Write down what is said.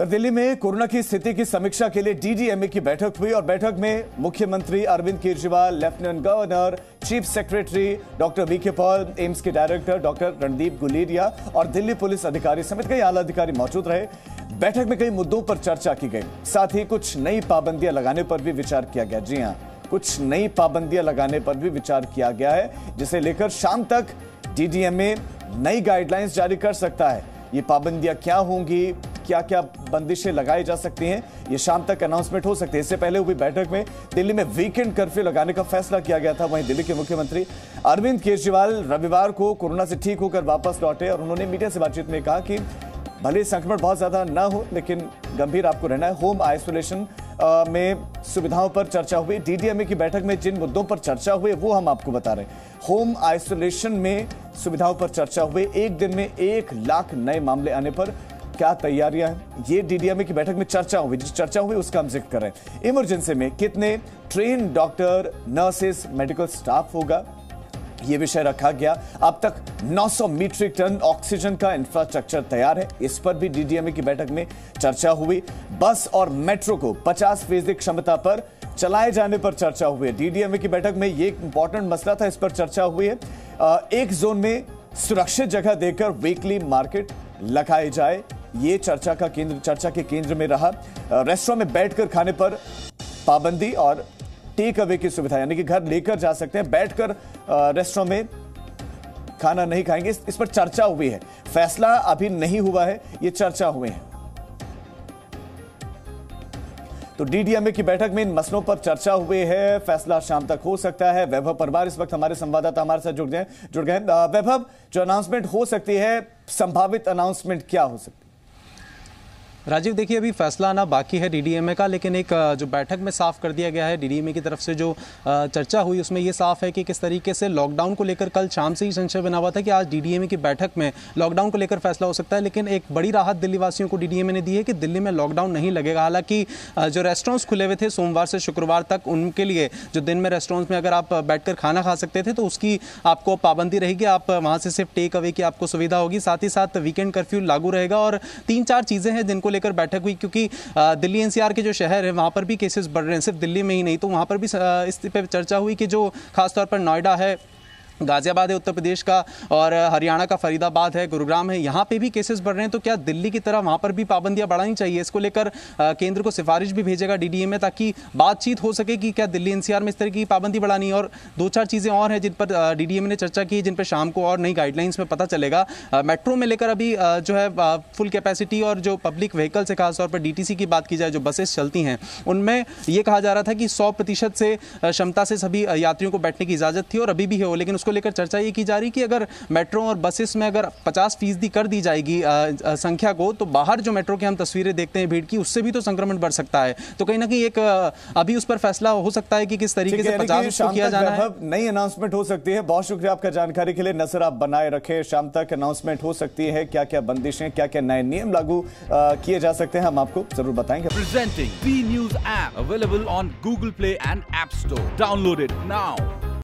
दिल्ली में कोरोना की स्थिति की समीक्षा के लिए डीडीएमए की बैठक हुई और बैठक में मुख्यमंत्री Arvind Kejriwal, lieutenant governor, chief secretary doctor VK Paul, AIIMS के डायरेक्टर डॉक्टर रणदीप गुलेरिया और दिल्ली पुलिस अधिकारी समेत कई आला अधिकारी मौजूद रहे। बैठक में कई मुद्दों पर चर्चा की गई, साथ ही कुछ नई पाबंदियां लगाने पर भी विचार किया गया। जी हां, कुछ नई पाबंदियां लगाने पर भी विचार किया गया है, जिसे लेकर शाम तक डीडीएमए नई गाइडलाइंस जारी कर सकता है। ये पाबंदियां क्या होंगी, क्या क्या बंदिशें लगाई जा सकती हैं, ये शाम तक अनाउंसमेंट हो सकती है। इससे पहले हुई बैठक में दिल्ली में वीकेंड कर्फ्यू लगाने का फैसला किया गया था। वहीं दिल्ली के मुख्यमंत्री अरविंद केजरीवाल रविवार को कोरोना से ठीक होकर वापस लौटे और उन्होंने मीडिया से बातचीत में कहा कि भले संक्रमण बहुत ज्यादा ना हो, लेकिन गंभीर आपको रहना है। होम आइसोलेशन में सुविधाओं पर चर्चा हुई। डीडीएमए की बैठक में जिन मुद्दों पर चर्चा हुई वो हम आपको बता रहे हैं। होम आइसोलेशन में सुविधाओं पर चर्चा हुई। एक दिन में 1 लाख नए मामले आने पर क्या तैयारियां हैं, ये डीडीएमए की बैठक में चर्चा हुई। जिस चर्चा हुई उसका हम जिक्र कर रहे हैं। इमरजेंसी में कितने train doctor, nurses, medical staff होगा, ये विषय रखा गया। अब तक 900 मीट्रिक टन ऑक्सीजन का इंफ्रास्ट्रक्चर तैयार है, इस पर भी डीडीएमए की बैठक में चर्चा हुई। बस और मेट्रो को 50% क्षमता पर चलाए जाने पर चर्चा हुई है। डीडीएमए की बैठक में ये इंपॉर्टेंट मसला था, इस पर चर्चा हुई है। एक जोन में सुरक्षित जगह देकर वीकली मार्केट लगाए जाए, ये चर्चा के केंद्र में रहा। रेस्टोरेंट में बैठकर खाने पर पाबंदी और टेक अवे की सुविधा, यानी कि घर लेकर जा सकते हैं, बैठकर रेस्टोरेंट में खाना नहीं खाएंगे, इस पर चर्चा हुई है। फैसला अभी नहीं हुआ है, ये चर्चा हुई है। तो डीडीएमए की बैठक में इन मसलों पर चर्चा हुई है। फैसला शाम तक हो सकता है। वैभव परमार इस वक्त हमारे संवाददाता हमारे साथ जुड़ गए। वैभव, जो अनाउंसमेंट हो सकती है, संभावित अनाउंसमेंट क्या हो सकती है? राजीव, देखिए अभी फैसला आना बाकी है डीडीएमए का, लेकिन एक जो बैठक में साफ कर दिया गया है, डीडीएमए की तरफ से जो चर्चा हुई उसमें ये साफ है कि किस तरीके से लॉकडाउन को लेकर कल शाम से ही संशय बना हुआ था कि आज डीडीएमए की बैठक में लॉकडाउन को लेकर फैसला हो सकता है। लेकिन एक बड़ी राहत दिल्ली वासियों को डीडीएमए ने दी है कि दिल्ली में लॉकडाउन नहीं लगेगा। हालांकि जो रेस्टोरेंट्स खुले हुए थे सोमवार से शुक्रवार तक, उनके लिए जो दिन में रेस्टोरेंट्स में अगर आप बैठकर खाना खा सकते थे तो उसकी आपको पाबंदी रहेगी। आप वहाँ से सिर्फ टेक अवे की आपको सुविधा होगी। साथ ही साथ वीकेंड कर्फ्यू लागू रहेगा और 3-4 चीज़ें हैं जिनको लेकर बैठक हुई, क्योंकि दिल्ली एनसीआर के जो शहर है वहां पर भी केसेस बढ़ रहे हैं, सिर्फ दिल्ली में ही नहीं। तो वहां पर भी इस पे चर्चा हुई कि जो खासतौर पर नोएडा है, गाजियाबाद है उत्तर प्रदेश का, और हरियाणा का फरीदाबाद है, गुरुग्राम है, यहाँ पे भी केसेस बढ़ रहे हैं। तो क्या दिल्ली की तरह वहाँ पर भी पाबंदियाँ बढ़ानी चाहिए? इसको लेकर केंद्र को सिफारिश भी भेजेगा डीडीएमए, ताकि बातचीत हो सके कि क्या दिल्ली एनसीआर में इस तरह की पाबंदी बढ़ानी है। और 2-4 चीज़ें और हैं जिन पर डीडीएमए ने चर्चा की, जिन पर शाम को और नई गाइडलाइंस में पता चलेगा। मेट्रो में लेकर अभी जो है फुल कैपेसिटी, और जो पब्लिक व्हीकल्स है खासतौर पर डीटीसी की बात की जाए, जो बसेस चलती हैं, उनमें ये कहा जा रहा था कि 100% से क्षमता से सभी यात्रियों को बैठने की इजाज़त थी और अभी भी है। लेकिन उसको लेकर चर्चा ये की जा रही कि अगर मेट्रो और बसेस में अगर 50% कर दी जाएगी संख्या को, तो बाहर जो मेट्रो की हम तस्वीरें देखते हैं भीड़ की, उससे भी तो संक्रमण बढ़ सकता है। तो कहीं ना कहीं एक अभी उस पर फैसला हो सकता है कि किस तरीके से 50 किया जाना है। नई अनाउंसमेंट हो सकती है। बहुत शुक्रिया आपका जानकारी के लिए। नजर आप बनाए रखें, शाम तक अनाउंसमेंट हो सकती है। क्या क्या बंदिशें, क्या क्या नए नियम लागू किए जा सकते हैं, हम आपको जरूर बताएंगे। Presenting B news app available on Google Play and app store. Download it now.